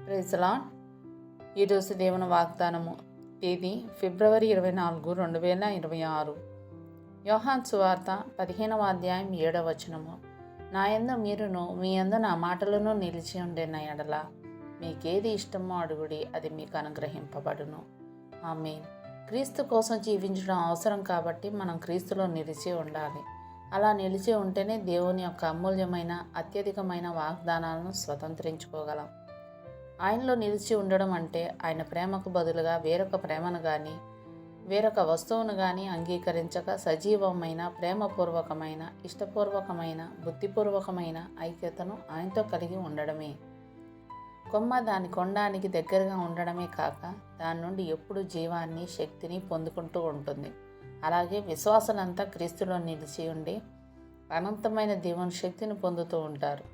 Praise lord. ఈరోజు దేవుని వాగ్దానము తేదీ ఫిబ్రవరి 24, 2026. యోహాను సువార్త 15వ అధ్యాయం 7వ వచనము. నా యందు మీరును మీ యందు నా మాటలను నిలిచి ఉండిన ఎడల మీకేది ఇష్టమో అడుగుడి, అది మీకు అనుగ్రహింపబడును. ఆమేన్. క్రీస్తు కోసం జీవించడం అవసరం కాబట్టి మనం క్రీస్తులో నిలిచి ఉండాలి. అలా నిలిచి ఉంటేనే దేవుని యొక్క అమూల్యమైన అత్యధికమైన వాగ్దానాలను స్వతంత్రించుకోగలం. ఆయనలో నిలిచి ఉండడం అంటే ఆయన ప్రేమకు బదులుగా వేరొక ప్రేమను కానీ వేరొక వస్తువును కానీ అంగీకరించక సజీవమైన ప్రేమపూర్వకమైన ఇష్టపూర్వకమైన బుద్ధిపూర్వకమైన ఐక్యతను ఆయనతో కలిగి ఉండడమే. కొమ్మ దాని కొండానికి దగ్గరగా ఉండడమే కాక దాని నుండి ఎప్పుడు జీవాన్ని శక్తిని పొందుకుంటూ ఉంటుంది. అలాగే విశ్వాసులంతా క్రీస్తులో నిలిచి ఉండి అనంతమైన దేవుని శక్తిని పొందుతూ ఉంటారు.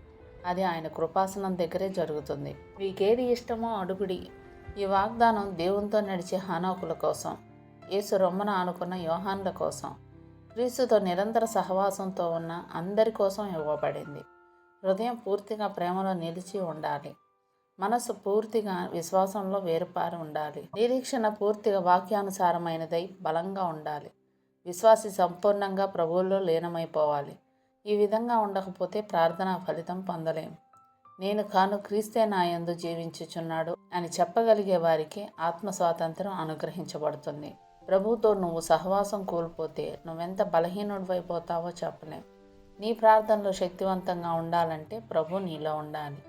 అది ఆయన కృపాసనం దగ్గరే జరుగుతుంది. మీకేది ఇష్టమో అడుగుడి. ఈ వాగ్దానం దేవునితో నడిచే హానోకుల కోసం, యేసు రొమ్మన ఆనుకున్న యోహానుల కోసం, క్రీస్తుతో నిరంతర సహవాసంతో ఉన్న అందరి కోసం ఇవ్వబడింది. హృదయం పూర్తిగా ప్రేమలో నిలిచి ఉండాలి. మనసు పూర్తిగా విశ్వాసంలో వేరుపారి ఉండాలి. నిరీక్షణ పూర్తిగా వాక్యానుసారమైనదై బలంగా ఉండాలి. విశ్వాసి సంపూర్ణంగా ప్రభువులో లీనమైపోవాలి. ఈ విధంగా ఉండకపోతే ప్రార్థన ఫలితం పొందలేం. నేను కాను, క్రీస్తే నా యందు జీవించుచున్నాడు అని చెప్పగలిగే వారికి ఆత్మ స్వాతంత్రం అనుగ్రహించబడుతుంది. ప్రభువుతో నువ్వు సహవాసం కోల్పోతే నువ్వెంత బలహీనుడివైపోతావో చెప్పలేం. నీ ప్రార్థనలో శక్తివంతంగా ఉండాలంటే ప్రభు నీలో ఉండాలి.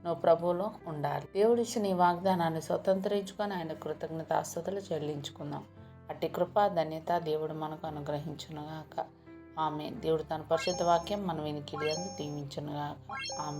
నువ్వు ప్రభువులో ఉండాలి. దేవుడిచ్చిన ఈ వాగ్దానాన్ని స్వతంత్రించుకొని ఆయన కృతజ్ఞతాస్తుతులు చెల్లించుకుందాం. అట్టి కృపా ధన్యత దేవుడు మనకు అనుగ్రహించునుగాక. ఆమేన్. దేవుడు తన పరిశుద్ధ వాక్యం మన వినికిడి యందు దీవించునుగాక. ఆమేన్.